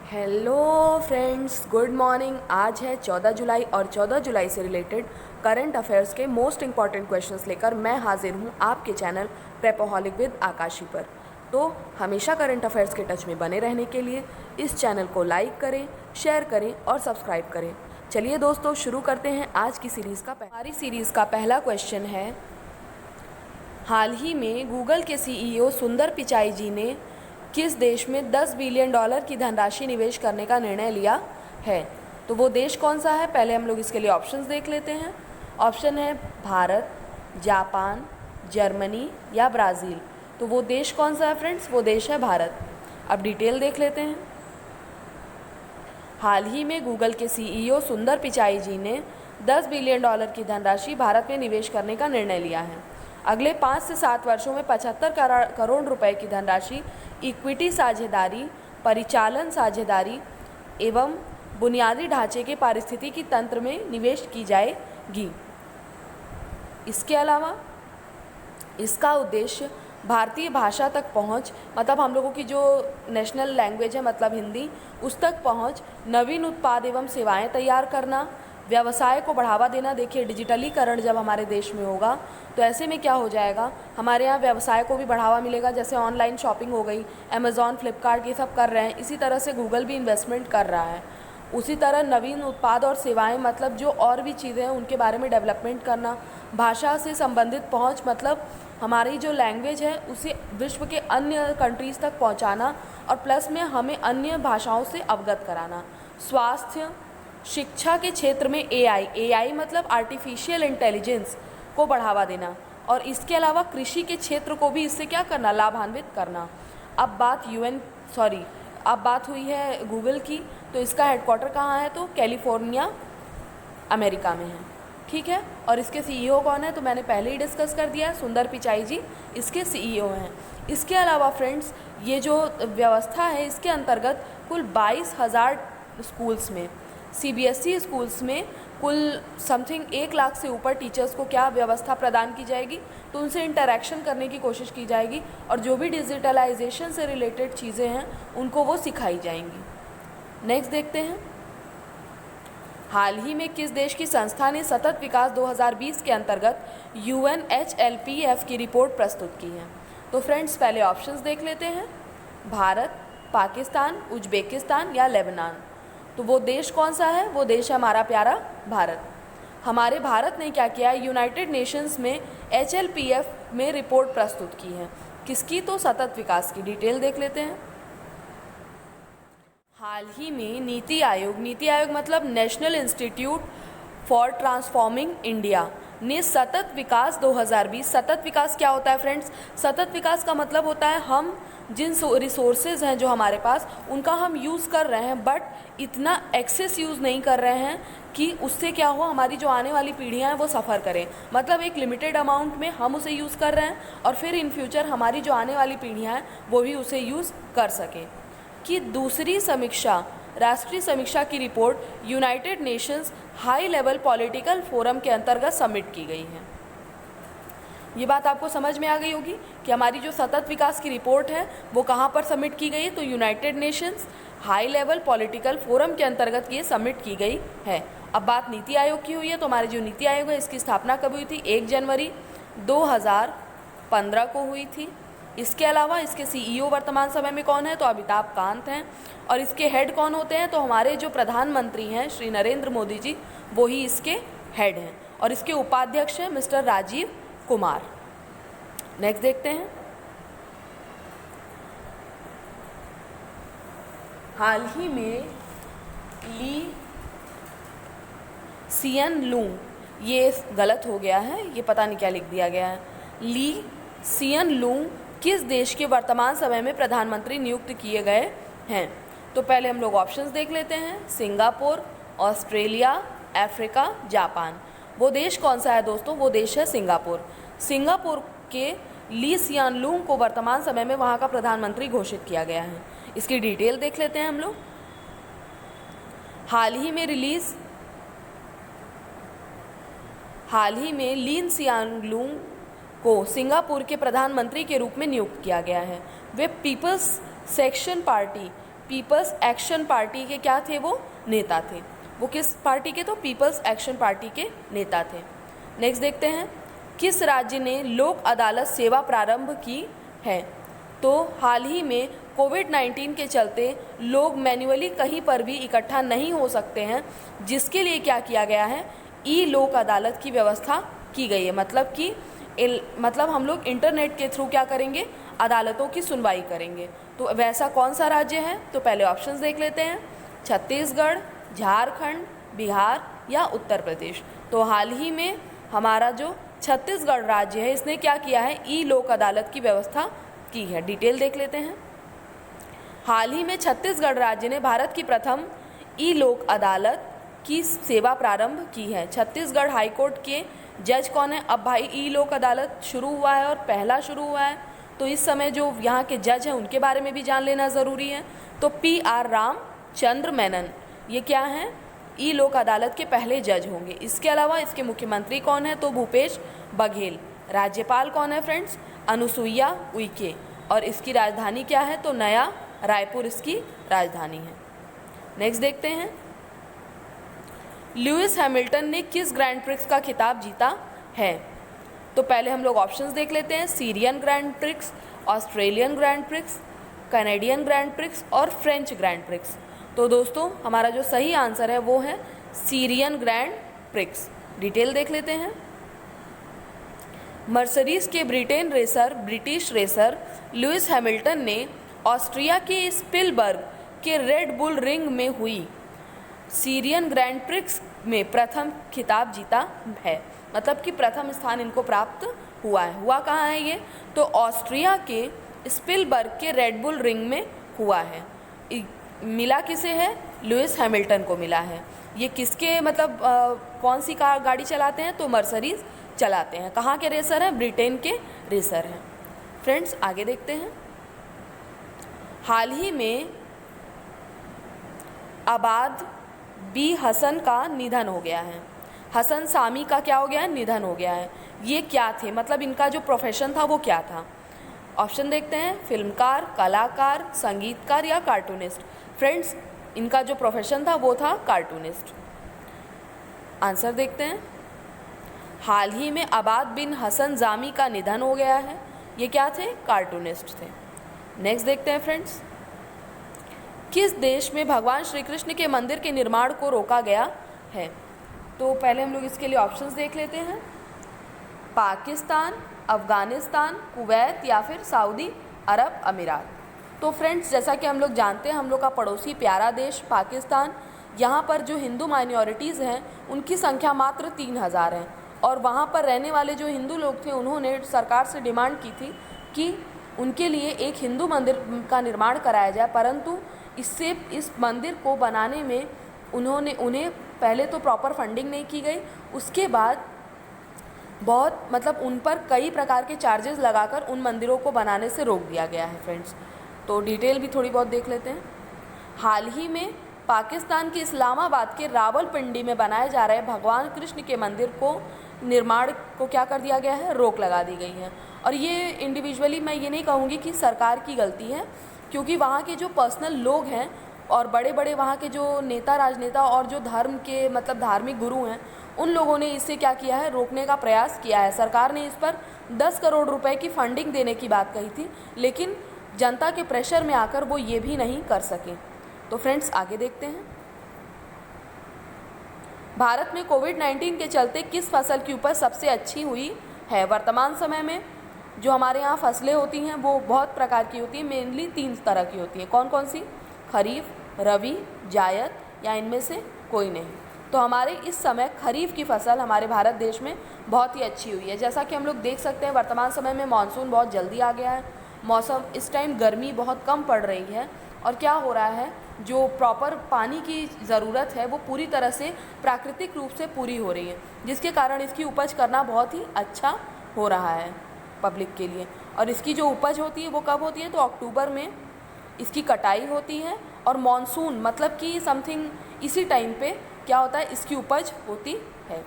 Hello friends, good morning. आज है 14 जुलाई और 14 जुलाई से रिलेटेड करंट अफेयर्स के मोस्ट इंपॉर्टेंट क्वेश्चंस लेकर मैं हाजिर हूँ आपके चैनल प्रेपोहॉलिक विद आकाशी पर। तो हमेशा करंट अफेयर्स के टच में बने रहने के लिए इस चैनल को लाइक करें, शेयर करें और सब्सक्राइब करें। चलिए दोस्तों, शुरू करते हैं आज की सीरीज़ का। हमारी सीरीज़ का पहला क्वेश्चन है, हाल ही में गूगल के CEO सुंदर पिचाई जी ने किस देश में $10 बिलियन की धनराशि निवेश करने का निर्णय लिया है? तो वो देश कौन सा है? पहले हम लोग इसके लिए ऑप्शंस देख लेते हैं। ऑप्शन है भारत, जापान, जर्मनी या ब्राज़ील। तो वो देश कौन सा है फ्रेंड्स? वो देश है भारत। अब डिटेल देख लेते हैं। हाल ही में गूगल के CEO सुंदर पिचाई जी ने $10 बिलियन की धनराशि भारत में निवेश करने का निर्णय लिया है। अगले 5 से 7 वर्षों में 75 करोड़ रुपए की धनराशि इक्विटी साझेदारी, परिचालन साझेदारी एवं बुनियादी ढांचे के पारिस्थितिकी तंत्र में निवेश की जाएगी। इसके अलावा इसका उद्देश्य भारतीय भाषा तक पहुंच, मतलब हम लोगों की जो नेशनल लैंग्वेज है मतलब हिंदी, उस तक पहुंच, नवीन उत्पाद एवं सेवाएं तैयार करना, व्यवसाय को बढ़ावा देना। देखिए, डिजिटलीकरण जब हमारे देश में होगा तो ऐसे में क्या हो जाएगा, हमारे यहाँ व्यवसाय को भी बढ़ावा मिलेगा। जैसे ऑनलाइन शॉपिंग हो गई, अमेज़ॉन, फ्लिपकार्ट, ये सब कर रहे हैं, इसी तरह से गूगल भी इन्वेस्टमेंट कर रहा है। उसी तरह नवीन उत्पाद और सेवाएं, मतलब जो और भी चीज़ें हैं उनके बारे में डेवलपमेंट करना। भाषा से संबंधित पहुँच, मतलब हमारी जो लैंग्वेज है उसे विश्व के अन्य कंट्रीज़ तक पहुँचाना और प्लस में हमें अन्य भाषाओं से अवगत कराना। स्वास्थ्य, शिक्षा के क्षेत्र में AI मतलब आर्टिफिशियल इंटेलिजेंस को बढ़ावा देना, और इसके अलावा कृषि के क्षेत्र को भी इससे क्या करना, लाभान्वित करना। अब बात हुई है गूगल की, तो इसका हेडक्वार्टर कहाँ है? तो कैलिफोर्निया, अमेरिका में है। ठीक है, और इसके CEO कौन है? तो मैंने पहले ही डिस्कस कर दिया है, सुंदर पिचाई जी इसके CEO हैं। इसके अलावा फ्रेंड्स, ये जो व्यवस्था है इसके अंतर्गत कुल 22,000 स्कूल्स में, CBSE स्कूल्स में कुल समथिंग 1 लाख से ऊपर टीचर्स को क्या व्यवस्था प्रदान की जाएगी, तो उनसे इंटरेक्शन करने की कोशिश की जाएगी और जो भी डिजिटलाइजेशन से रिलेटेड चीज़ें हैं उनको वो सिखाई जाएंगी। नेक्स्ट देखते हैं, हाल ही में किस देश की संस्था ने सतत विकास 2020 के अंतर्गत UNHLPF की रिपोर्ट प्रस्तुत की है? तो फ्रेंड्स, पहले ऑप्शंस देख लेते हैं, भारत, पाकिस्तान, उज्बेकिस्तान या लेबनान। तो वो देश कौन सा है? वो देश है हमारा प्यारा भारत। हमारे भारत ने क्या किया है, यूनाइटेड नेशंस में HLPF में रिपोर्ट प्रस्तुत की है। किसकी? तो सतत विकास की। डिटेल देख लेते हैं। हाल ही में नीति आयोग मतलब national institute for transforming India ने सतत विकास 2020, सतत विकास क्या होता है फ्रेंड्स? सतत विकास का मतलब होता है हम जिन रिसोर्सेज हैं जो हमारे पास, उनका हम यूज़ कर रहे हैं बट इतना एक्सेस यूज़ नहीं कर रहे हैं कि उससे क्या हो, हमारी जो आने वाली पीढ़ियां हैं वो सफ़र करें। मतलब एक लिमिटेड अमाउंट में हम उसे यूज़ कर रहे हैं और फिर इन फ्यूचर हमारी जो आने वाली पीढ़ियां हैं वो भी उसे यूज़ कर सकें। कि दूसरी समीक्षा, राष्ट्रीय समीक्षा की report United Nations high level political forum के अंतर्गत सबमिट की गई है। ये बात आपको समझ में आ गई होगी कि हमारी जो सतत विकास की रिपोर्ट है वो कहाँ पर सबमिट की गई है? तो United Nations high level political forum के अंतर्गत ये सबमिट की गई है। अब बात नीति आयोग की हुई है, तो हमारे जो नीति आयोग है इसकी स्थापना कब हुई थी? 1 जनवरी 2015 को हुई थी। इसके अलावा इसके CEO वर्तमान समय में कौन है? तो अमिताभ कांत हैं। और इसके हेड कौन होते हैं? तो हमारे जो प्रधानमंत्री हैं श्री नरेंद्र मोदी जी, वो ही इसके हेड हैं। और इसके उपाध्यक्ष हैं मिस्टर राजीव कुमार। नेक्स्ट देखते हैं, हाल ही में ली सियन लूंग, ये गलत हो गया है, ये पता नहीं क्या लिख दिया गया है, ली सियन लूंग किस देश के वर्तमान समय में प्रधानमंत्री नियुक्त किए गए हैं? तो पहले हम लोग ऑप्शंस देख लेते हैं, सिंगापुर, ऑस्ट्रेलिया, अफ्रीका, जापान। वो देश कौन सा है दोस्तों? वो देश है सिंगापुर। सिंगापुर के ली सियान लूंग को वर्तमान समय में वहाँ का प्रधानमंत्री घोषित किया गया है। इसकी डिटेल देख लेते हैं हम लोग। हाल ही में लीन सियान लूंग को सिंगापुर के प्रधानमंत्री के रूप में नियुक्त किया गया है। वे people's section party people's action party के क्या थे, वो नेता थे। वो किस पार्टी के? तो पीपल्स एक्शन पार्टी के नेता थे। नेक्स्ट देखते हैं, किस राज्य ने लोक अदालत सेवा प्रारंभ की है? तो हाल ही में कोविड-19 के चलते लोग मैन्युअली कहीं पर भी इकट्ठा नहीं हो सकते हैं, जिसके लिए क्या किया गया है, ई लोक अदालत की व्यवस्था की गई है। मतलब हम लोग इंटरनेट के थ्रू क्या करेंगे, अदालतों की सुनवाई करेंगे। तो वैसा कौन सा राज्य है? तो पहले ऑप्शंस देख लेते हैं, छत्तीसगढ़, झारखंड, बिहार या उत्तर प्रदेश। तो हाल ही में हमारा जो छत्तीसगढ़ राज्य है, इसने क्या किया है, ई लोक अदालत की व्यवस्था की है। डिटेल देख लेते हैं। हाल ही में छत्तीसगढ़ राज्य ने भारत की प्रथम ई लोक अदालत की सेवा प्रारंभ की है। छत्तीसगढ़ हाईकोर्ट के जज कौन है? अब भाई ई लोक अदालत शुरू हुआ है और पहला शुरू हुआ है, तो इस समय जो यहाँ के जज हैं उनके बारे में भी जान लेना ज़रूरी है। तो PR रामचंद्र मेनन ये क्या हैं, ई लोक अदालत के पहले जज होंगे। इसके अलावा इसके मुख्यमंत्री कौन है? तो भूपेश बघेल। राज्यपाल कौन है फ्रेंड्स? अनुसुईया उइके। और इसकी राजधानी क्या है? तो नया रायपुर इसकी राजधानी है। नेक्स्ट देखते हैं, लुइस हैमिल्टन ने किस ग्रैंड प्रिक्स का खिताब जीता है? तो पहले हम लोग ऑप्शंस देख लेते हैं, Syrian grand prix, Australian grand prix, Canadian grand prix और फ्रेंच ग्रैंड प्रिक्स। तो दोस्तों हमारा जो सही आंसर है वो है सीरियन ग्रैंड प्रिक्स। डिटेल देख लेते हैं। मर्सिडीज के ब्रिटिश रेसर लुइस हैमिल्टन ने ऑस्ट्रिया के स्पिलबर्ग के रेड बुल रिंग में हुई सीरियन ग्रैंड प्रिक्स में प्रथम खिताब जीता है। मतलब कि प्रथम स्थान इनको प्राप्त हुआ है। हुआ कहाँ है ये? तो ऑस्ट्रिया के स्पिलबर्ग के रेड बुल रिंग में हुआ है। मिला किसे है? लुइस हैमिल्टन को मिला है। ये किसके मतलब कौन सी कार गाड़ी चलाते हैं? तो मर्सिडीज चलाते हैं। कहाँ के रेसर हैं? ब्रिटेन के रेसर हैं। फ्रेंड्स आगे देखते हैं, हाल ही में अबाद बी हसन का निधन हो गया है। हसन सामी का क्या हो गया है? निधन हो गया है। ये क्या थे, मतलब इनका जो प्रोफेशन था वो क्या था? ऑप्शन देखते हैं, फिल्मकार, कलाकार, संगीतकार या कार्टूनिस्ट। फ्रेंड्स इनका जो प्रोफेशन था वो था कार्टूनिस्ट। आंसर देखते हैं, हाल ही में अबाद बिन हसन जामी का निधन हो गया है। ये क्या थे? कार्टूनिस्ट थे। नेक्स्ट देखते हैं फ्रेंड्स, किस देश में भगवान श्री कृष्ण के मंदिर के निर्माण को रोका गया है? तो पहले हम लोग इसके लिए ऑप्शंस देख लेते हैं, पाकिस्तान, अफ़गानिस्तान, कुवैत या फिर सऊदी अरब अमीरात। तो फ्रेंड्स जैसा कि हम लोग जानते हैं, हम लोग का पड़ोसी प्यारा देश पाकिस्तान, यहाँ पर जो हिंदू माइनॉरिटीज़ हैं उनकी संख्या मात्र 3000 है। और वहाँ पर रहने वाले जो हिंदू लोग थे उन्होंने सरकार से डिमांड की थी कि उनके लिए एक हिंदू मंदिर का निर्माण कराया जाए, परंतु इस मंदिर को बनाने में उन्हें पहले तो प्रॉपर फंडिंग नहीं की गई, उसके बाद बहुत मतलब उन पर कई प्रकार के चार्जेस लगाकर उन मंदिरों को बनाने से रोक दिया गया है। फ्रेंड्स तो डिटेल भी थोड़ी बहुत देख लेते हैं। हाल ही में पाकिस्तान के इस्लामाबाद के रावलपिंडी में बनाए जा रहे भगवान कृष्ण के मंदिर को निर्माण को क्या कर दिया गया है? रोक लगा दी गई है। और ये इंडिविजुअली मैं ये नहीं कहूँगी कि सरकार की गलती है, क्योंकि वहाँ के जो पर्सनल लोग हैं और बड़े बड़े वहाँ के जो नेता राजनेता और जो धर्म के मतलब धार्मिक गुरु हैं, उन लोगों ने इसे क्या किया है? रोकने का प्रयास किया है। सरकार ने इस पर 10 करोड़ रुपए की फंडिंग देने की बात कही थी, लेकिन जनता के प्रेशर में आकर वो ये भी नहीं कर सके। तो फ्रेंड्स आगे देखते हैं, भारत में कोविड-19 के चलते किस फसल की उपज सबसे अच्छी हुई है? वर्तमान समय में जो हमारे यहाँ फसलें होती हैं वो बहुत प्रकार की होती हैं, मेनली 3 तरह की होती हैं। कौन कौन सी? खरीफ, रबी, जायद या इनमें से कोई नहीं। तो हमारे इस समय खरीफ की फसल हमारे भारत देश में बहुत ही अच्छी हुई है। जैसा कि हम लोग देख सकते हैं वर्तमान समय में मानसून बहुत जल्दी आ गया है, मौसम इस टाइम गर्मी बहुत कम पड़ रही है, और क्या हो रहा है, जो प्रॉपर पानी की ज़रूरत है वो पूरी तरह से प्राकृतिक रूप से पूरी हो रही है, जिसके कारण इसकी उपज करना बहुत ही अच्छा हो रहा है पब्लिक के लिए। और इसकी जो उपज होती है वो कब होती है? तो अक्टूबर में इसकी कटाई होती है, और मॉनसून मतलब कि समथिंग इसी टाइम पे क्या होता है? इसकी उपज होती है।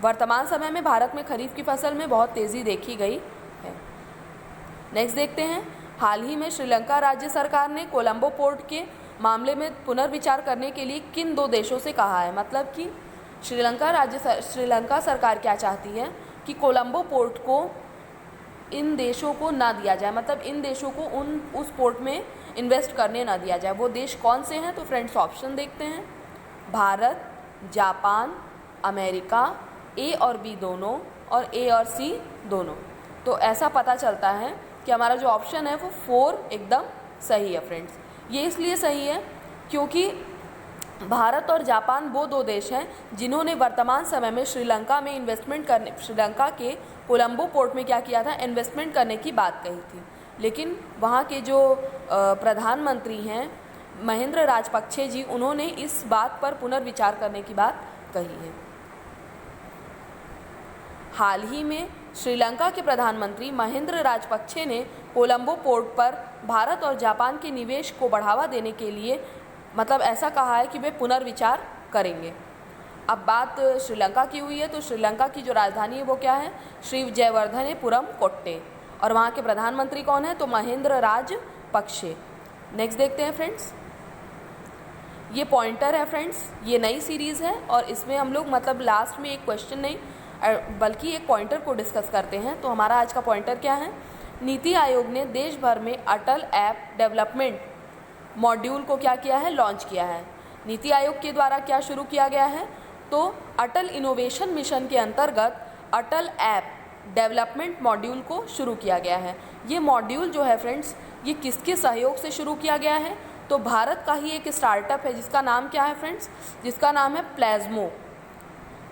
वर्तमान समय में भारत में खरीफ की फसल में बहुत तेज़ी देखी गई है। नेक्स्ट देखते हैं, हाल ही में श्रीलंका राज्य सरकार ने कोलंबो पोर्ट के मामले में पुनर्विचार करने के लिए किन 2 देशों से कहा है? मतलब कि श्रीलंका सरकार क्या चाहती है कि कोलंबो पोर्ट को इन देशों को ना दिया जाए, मतलब इन देशों को उस पोर्ट में इन्वेस्ट करने ना दिया जाए। वो देश कौन से हैं? तो फ्रेंड्स ऑप्शन देखते हैं, भारत, जापान, अमेरिका, ए और बी दोनों, और ए और सी दोनों। तो ऐसा पता चलता है कि हमारा जो ऑप्शन है वो 4 एकदम सही है फ्रेंड्स। ये इसलिए सही है क्योंकि भारत और जापान वो 2 देश हैं जिन्होंने वर्तमान समय में श्रीलंका के कोलंबो पोर्ट में क्या किया था? इन्वेस्टमेंट करने की बात कही थी। लेकिन वहाँ के जो प्रधानमंत्री हैं महिंद्र राजपक्षे जी, उन्होंने इस बात पर पुनर्विचार करने की बात कही है। हाल ही में श्रीलंका के प्रधानमंत्री महिंद्र राजपक्षे ने कोलंबो पोर्ट पर भारत और जापान के निवेश को बढ़ावा देने के लिए मतलब ऐसा कहा है कि वे पुनर्विचार करेंगे। अब बात श्रीलंका की हुई है तो श्रीलंका की जो राजधानी है वो क्या है? श्री जयवर्धनेपुरम कोट्टे, और वहाँ के प्रधानमंत्री कौन है? तो महिंद्र राजपक्षे। नेक्स्ट देखते हैं फ्रेंड्स, ये पॉइंटर है फ्रेंड्स, ये नई सीरीज़ है और इसमें हम लोग मतलब लास्ट में एक क्वेश्चन नहीं बल्कि एक पॉइंटर को डिस्कस करते हैं। तो हमारा आज का पॉइंटर क्या है? नीति आयोग ने देश भर में अटल ऐप डेवलपमेंट मॉड्यूल को क्या किया है? लॉन्च किया है। नीति आयोग के द्वारा क्या शुरू किया गया है? तो अटल इनोवेशन मिशन के अंतर्गत अटल ऐप डेवलपमेंट मॉड्यूल को शुरू किया गया है। ये मॉड्यूल जो है फ्रेंड्स, ये किसके सहयोग से शुरू किया गया है? तो भारत का ही एक स्टार्टअप है जिसका नाम क्या है फ्रेंड्स? जिसका नाम है प्लाज्मो।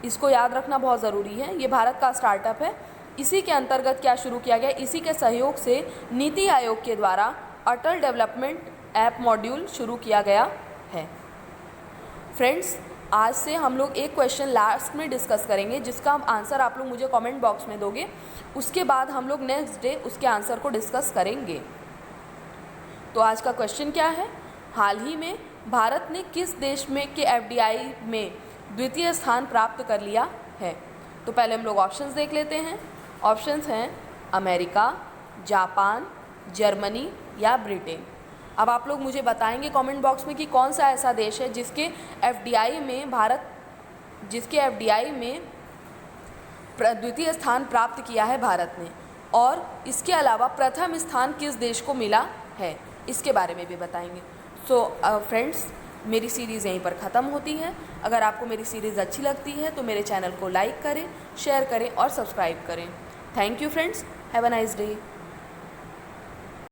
इसको याद रखना बहुत ज़रूरी है, ये भारत का स्टार्टअप है। इसी के अंतर्गत क्या शुरू किया गया? इसी के सहयोग से नीति आयोग के द्वारा अटल डेवलपमेंट ऐप मॉड्यूल शुरू किया गया है। फ्रेंड्स, आज से हम लोग एक क्वेश्चन लास्ट में डिस्कस करेंगे जिसका आंसर आप लोग मुझे कमेंट बॉक्स में दोगे। उसके बाद हम लोग नेक्स्ट डे उसके आंसर को डिस्कस करेंगे। तो आज का क्वेश्चन क्या है? हाल ही में भारत ने किस देश में के एफडीआई में द्वितीय स्थान प्राप्त कर लिया है? तो पहले हम लोग ऑप्शंस देख लेते हैं। ऑप्शंस हैं अमेरिका, जापान, जर्मनी या ब्रिटेन। अब आप लोग मुझे बताएंगे कमेंट बॉक्स में कि कौन सा ऐसा देश है जिसके एफडीआई में द्वितीय स्थान प्राप्त किया है भारत ने, और इसके अलावा प्रथम स्थान किस देश को मिला है, इसके बारे में भी बताएंगे। सो फ्रेंड्स, मेरी सीरीज़ यहीं पर ख़त्म होती है। अगर आपको मेरी सीरीज़ अच्छी लगती है तो मेरे चैनल को लाइक करें, शेयर करें और सब्सक्राइब करें। Thank you friends, have a nice day.